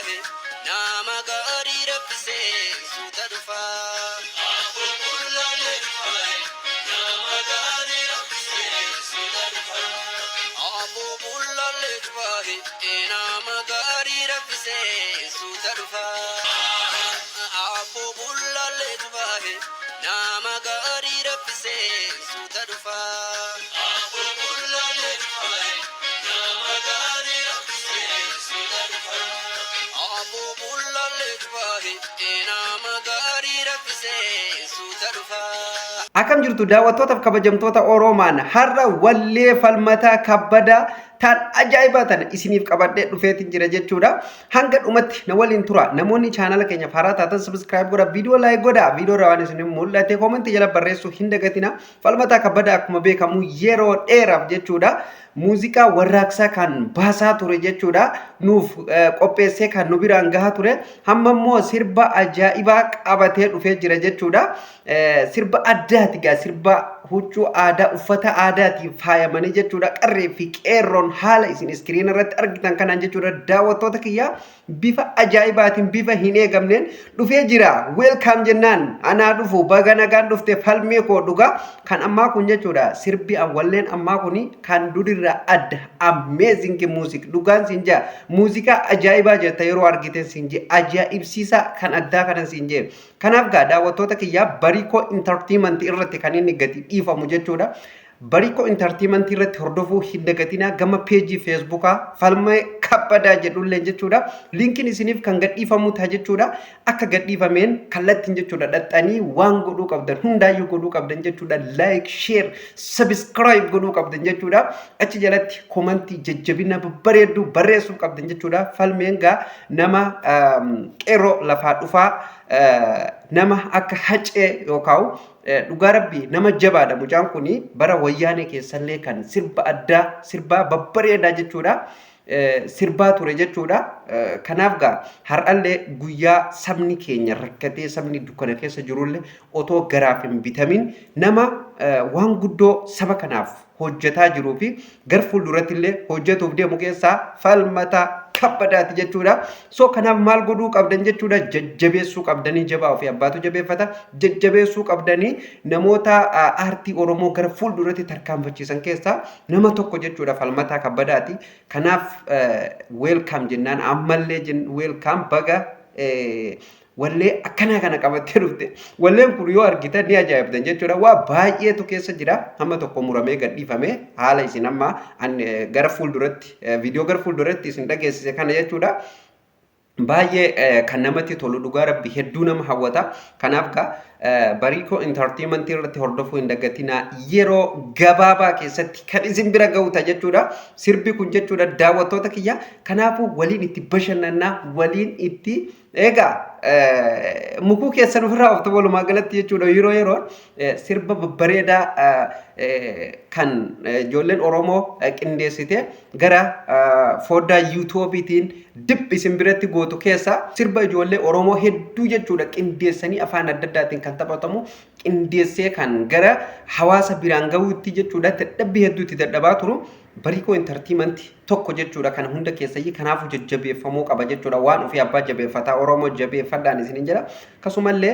bahe nama gaarii raffisee suuta dhufa. Aboo bullaale bahe nama gaarii raffisee suuta dhufa. Aboo bullaale bahe nama gaarii raffisee suuta dhufa. Aboo bullaale bahe nama gaarii raffisee suuta dhufa. Aboo bullaale bahe nama gaarii raffisee suuta dhufa. Aboo bullaale bahe nama gaarii raffisee suuta dhufa. Akkam jirtu daawwattootaaf kabajamtoota Oromaan har'a wallee falmataa kabbadaa tan ajaa'ibaa tan isiniif qabadhee dhufeetiin jira jechuudha. Hanga dhumatti na waliin tura. Namoonni chaanala keenya haaraa taatan subscribe godha, viidiyoo like godha, viidiyoo rawaan isin mul'ate comment jala barreessuu hin dagatina. Falmataa kabbadaa akkuma beekamu yeroo dheeraaf jechuudha. Muuziqaa warraaqsaa kan baasaa ture jechuudha. Nuuf qopheessee kan nu biraan gahaa ture. Hamma immoo sirba ajaa'ibaa qabatee dhufee jira jechuudha. Sirba addaati gaa sirba huccuu aadaa uffata aadaatiin faayamanii jechuudha. Qarree fi qeerroon haala isin iskiriin irratti argitan kanaan jechuudha. Daawwattoota kiyyaa bifa ajaa'ibaatiin bifa hin eegamneen dhufee jira. Welcome jennaan anaa dhufu baga nagaan dhufte falmee koo dhugaa kan ammaa kun jechuudha. Sirbi walleen ammaa kuni kan durirra adda amazing music dhugaan siin jaa muuziqaa ajaa'ibaa jirta yeroo argite siin jee ajaa'ibsiisaa kan addaa kanan siin jee. Kanaaf gaa daawwattoota kiyyaa Barikoo Entertainment irratti kan inni gadi dhiifamu jechuudha. Barikoo Entertainment irratti hordofuu hin dagatinaa gama peejii Facebookaa falmee kabbadaa jedhulleen jechuudha. Linkiin isiniif kan gadhiifamu ta'a jechuudha. Akka gadhiifameen kallattiin jechuudha dhaxxanii waan godhuu qabdan hundaayyuu godhuu qabdan jechuudha. Like, share, subscribe godhuu qabdan jechuudha. Achi jalatti komantii jajjabina babbareedduu barreessuu qabdan jechuudha. Falmeen gaa nama qeerroo lafaa dhufaa nama akka hacee yookaan dhugaa rabbii nama jabaadha. Mucaan kuni bara wayyaanee keessallee kan sirba addaa sirbaa babbareedaa jechuudha. Sirbaa ture jechuudha. Kanaaf gaa har'allee guyyaa sabni keenya rakkatee sabni dukkana keessa jirullee otoo garaaf hin bitamin nama waan guddoo saba kanaaf hojjetaa jiruu fi gar fuulduratti illee hojjetuuf deemu keessaa falmataa kabbadaati jechuudha. So kanaaf maal godhuu qabdan jechuudha. Jajjabeessuu qabdanii jabaa ofii abbaatu jabeeffata. Jajjabeessuu qabdanii namoota aartii Oromoo gara fuulduratti tarkaanfachiisan keessaa nama tokko jechuudha falmataa kabbadaati. Kanaaf welcome jennaan ammallee welcome baga wallee akkana kana qabattee dhufte. Walleen kun yoo argitan ni ajaa'ibdan jechuudha. Waa baay'eetu keessa jira. Hamma tokko muramee gadhiifamee haala isin amma gara fuulduratti viidiyoo gara fuulduratti isin dhageessise kana jechuudha. Baay'ee kan namatti tolu dhugaa rabbi hedduu nama hawwata. Kanaaf gaa Barikoo Entertainment irratti hordofuu hin dagatinaa yeroo gabaabaa keessatti kan isin bira ga'u ta'a jechuudha. Sirbi kun jechuudha daawwattoota kiyya. Kanaafuu waliin itti bashannannaa waliin itti egaa mukuu keessan ofirraa of walumaa galatti jechuudha. Yeroo yeroon sirba babbareedaa kan ijoolleen Oromoo qindeessite gara foddaa yuutuubiitiin dib isin biratti gootu keessa sirba ijoollee Oromoo hedduu jechuudha qindeessanii afaan adda addaatiin kan taphatamu qindeessee kan gara hawaasa biraan ga'uutti jechuudha. Dadhabbii hedduutti dadhabaa turu. Barikoo Entertainment tokko jechuudha kana hunda keessayyii kanaafuu jajjabeeffamuu qaba jechuudha. Waan ofii abbaa jabeeffataa Oromoo jabeeffadhaan isinin jedha. Akkasumallee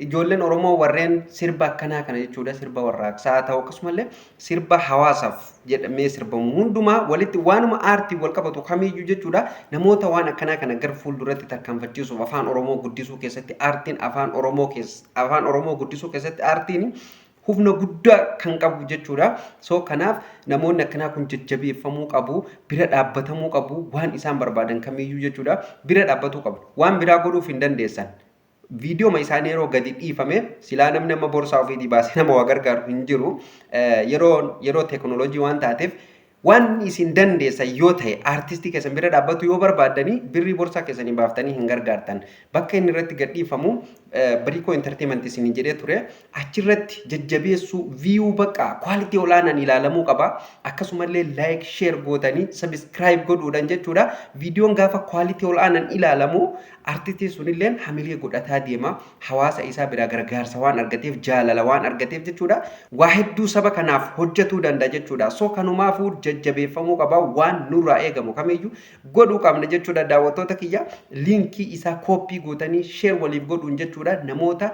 ijoolleen Oromoo warreen sirba akkanaa kana jechuudha sirba warraaqsaa ta'u akkasumallee sirba hawaasaaf jedhamee sirbamu hundumaa walitti waanuma aartii wal qabatu kamiyyuu jechuudha. Namoota waan akkanaa kana gara fuulduratti tarkaanfachiisuuf afaan Oromoo guddisuu keessatti aartiin afaan Oromoo guddisuu keessatti aartiin hubna guddaa kan qabu jechuudha. So kanaaf namoonni akkanaa kun jajjabeeffamuu qabu, bira dhaabbatamuu qabu, waan isaan barbaadan kamiyyuu jechuudha. Bira dhaabbatuu qabu. Waan biraa godhuuf hin dandeessan. Viidiyoo ma isaanii yeroo gadi dhiifame silaa namni amma boorsaa ofiitii baasee nama waa gargaaru hin jiru. Yeroo teekinooloojii waan taateef waan isin dandeessan yoo ta'e aartistii keessan bira dhaabbatu yoo barbaadanii birrii boorsaa keessanii baaftanii hin gargaartan. Bakka inni irratti gadhiifamu Barikoo Entertainment isin jedhee ture achirratti jajjabeessuu view bakka quality olaanaan ilaalamuu qaba. Akkasumallee like share gootanii subscribe godhuudhaan jechuudha. Viidiyoon gaafa quality olaanaan ilaalamu artistiin sunilleen hamilee godhataa deema. Hawaasa isaa bira gargaarsa waan argateef jaalala waan argateef jechuudha. Waa hedduu saba kanaaf hojjetuu danda'a jechuudha. So kanumaafuu jajjabeeffamuu qaba waan nurraa eegamu kamiyyuu godhuu qabna jechuudha daawwattoota kiyya liinkii isaa kooppii gootanii sheer waliif godhuun jechuudha namoota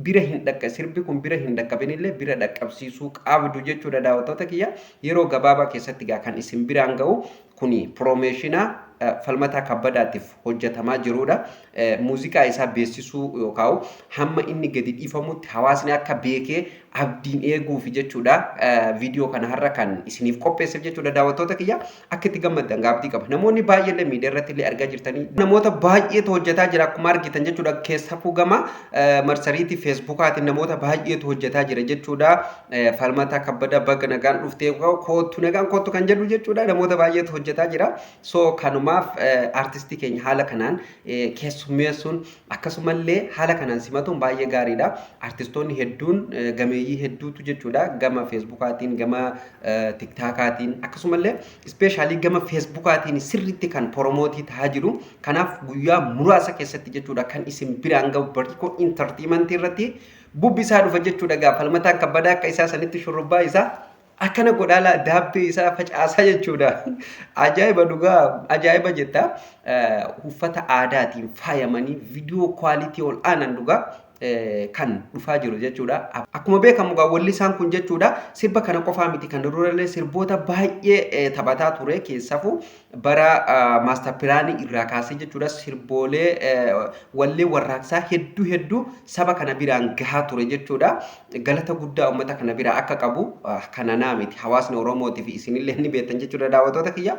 bira hin dhaqqabne sirbi kun bira hin dhaqqabinillee bira dhaqqabsiisuu qabdu jechuudha daawwattoota kiyya yeroo gabaabaa keessatti kan isin biraan ga'u kuni piroomeeshinaa falmataa kabbadaatiif hojjetamaa jirudha. Muuziqaa isaa beeksisuu yookaan hamma inni gadi dhiifamutti hawaasni akka beekee abdiin eeguuf jechuudha. Viidiyoo kana har'a kan isiniif qopheesseef jechuudha daawwattoota kiyya akka itti gammaddan gaabdii qaba. Namoonni baay'een miidiyaa irratti illee argaa jirtanii namoota baay'eetu hojjetaa jira akkuma argitan jechuudha. Keessafuu gama marsariitii feesbuukaatiin namoota baay'eetu hojjetaa jira jechuudha. Falmataa kabbadaa baga nagaan dhuftee kootu nagaan kootu kan jedhu jechuudha. Namoota baay'eetu hojjetaa jira. So kanumaaf artistii keenya haala kanaan keessummeessuun akkasumallee haala kanaan simatuun baay'ee gaariidha. Artistoonni hedduun gameeyyii hedduutu jechuudha gama feesbuukaatiin gama tiktaakaatiin akkasumallee ispeeshaalii gama feesbuukaatiin sirriitti kan poromootii ta'aa jiru. Kanaaf guyyaa muraasa keessatti jechuudha kan isin biraan ga'u bartikoo intartiimantii irratti bubbisaa dhufa jechuudha gaafa falmataa kabbadaa akka isaa sanitti shurrubbaa isaa akkana godhaala daabbee isaa facaasaa jechuudha. Ajaa'iba dhugaa ajaa'iba jetta uffata aadaatiin faayamanii viidiyoo kwaalitii ol aanan dhugaa kan dhufaa jiru jechuudha. Akkuma beekamu wallisaan kun jechuudha sirba kana qofaa miti kan durallee sirboota baay'ee taphataa ture keessafuu bara maastar pilaanii irraa kaasee jechuudha sirboolee wallee warraaqsaa hedduu saba kana biraan gahaa ture jechuudha. Galata guddaa uummata kana biraa akka qabu kana naa miti hawaasni Oromootii fi isinillee ni beektan jechuudha daawwattoota kiyya.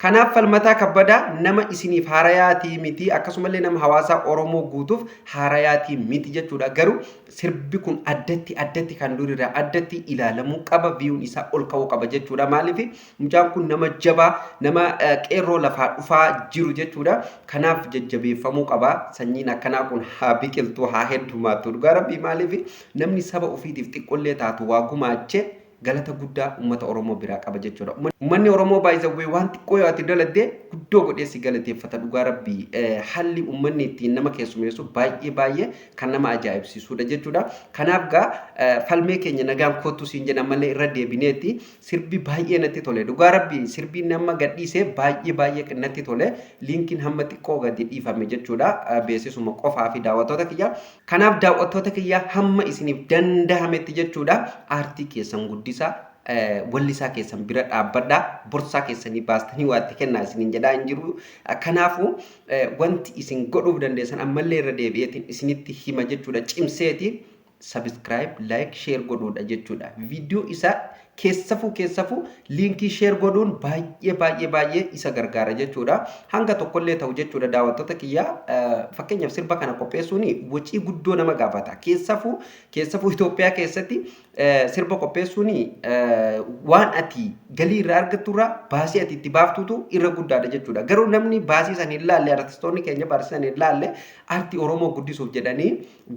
Kanaaf falmataa kabbadaa nama isiniif haarayaatii miti akkasumallee nama hawaasaa Oromoo guutuuf haarayaatii miti jechuudha. Garuu sirbi kun addatti kan durirraa addatti ilaalamuu qaba viyuun isaa ol ka'uu qaba jechuudha. Maaliif mucaan kun nama jabaa nama qeerroo lafaa dhufaa jiru jechuudha. Kanaaf jajjabeeffamuu qaba. Sanyiin akkanaa kun haa biqiltuu haa heddumaattu dhugaa rabbii maaliif namni saba ofiitiif xiqqollee taatu waa gumaachee galata guddaa uummata Oromoo biraa qaba jechuudha. Uummanni Oromoo baay'ee waan xiqqoo yoo ati daladde guddoo godheessi galateeffata dhugaa rabbii haalli uummanni ittiin nama keessummeessu baay'ee kan nama ajaa'ibsiisudha jechuudha. Kanaaf gaa falmee keenya nagaan kottu siin jedhan malee irra deebineetti sirbi baay'ee natti tole dhugaa rabbii sirbiin nama gadhiisee baay'ee natti tole liinkiin hamma xiqqoo gadi dhiifame jechuudha beeksisuma qofaa fi daawwattoota kiyya. Kanaaf daawwattoota kiyya hamma isiniif danda'ametti jechuudha aartii keessan guddisa. Wallisaa keessan bira dhaabbadhaa borsaa keessanii baastanii waatti kennaa isiniin jedhaa hin jiru. Kanaafuu wanti isin godhuuf dandeessan ammallee irra deebi'eetiin isinitti hima jechuudha. Cimseetiin subscribe, like, share godhuudha jechuudha. Viidiyoo isaa keessafuu liinkii share godhuun baay'ee isa gargaara jechuudha. Hanga tokkollee ta'u jechuudha daawwattoota kiyya fakkeenyaaf sirba kana qopheessuun wacii guddoo nama gaafata. Keessafuu Itoophiyaa keessatti sirba qopheessuun waan ati galii irraa argatturraa baasii ati itti baaftutu irra guddaadha jechuudha. Garuu namni baasii san hin laalle artistoonni keenya baasii san hin laalle aartii Oromoo guddisuuf jedhanii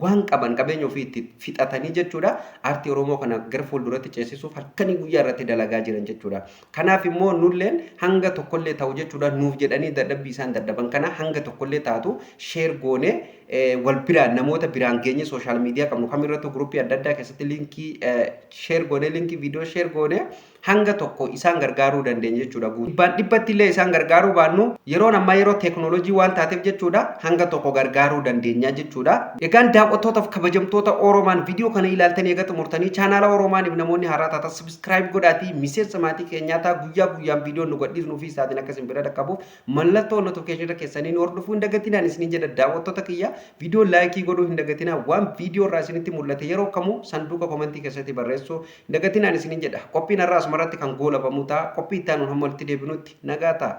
waan qaban qabeenya ofii itti fixatanii jechuudha. Aartii Oromoo kana gara fuulduratti ceesisuuf halkanii guyyaa irratti dalagaa jiran jechuudha. Kanaaf immoo nulleen hanga tokkollee ta'u jechuudha nuuf jedhanii dadhabbii isaan dadhaban kana hanga tokkollee taatu sheer goonee wal biraan namoota biraan geenye sooshaal miidiyaa qabnu kamirrattuu guruppii adda addaa keessatti liinkii sheer goonee liinkii viidiyoo sheer goonee hanga tokko isaan gargaaruu dandeenya jechuudha. Dhibbatti illee isaan gargaaruu baannu yeroon ammaa yeroo teeknooloojii waan taateef jechuudha hanga tokko gargaaruu dandeenya jechuudha. Egaan daawwattootaaf kabajamtoota Oromaan viidiyoo kana ilaaltanii eega xumurtanii chaanaala Oromaaniif namoonni haaraa taatan subscribe godhaatii miseensa maatii keenyaa ta'a guyyaan viidiyoon nu gadhiisnu fi isaatiin akka isin bira dhaqqabuuf mallattoo notifiikeeshinii keessanii nu hordofuu hin dagatinaan isiniin jedha daawwattoota kiyya viidiyoo laayikii godhuu hin dagatinaa waan viidiyoo irraa isinitti mul'ate yeroo kamuu sanduuqa komentii keessatti barreessuu hin dagatinaan isiniin jedha qophiin har'aa asumarratti kan goolabamu ta'a qophii itti aanuun hamma walitti deebinutti nagaa ta'a.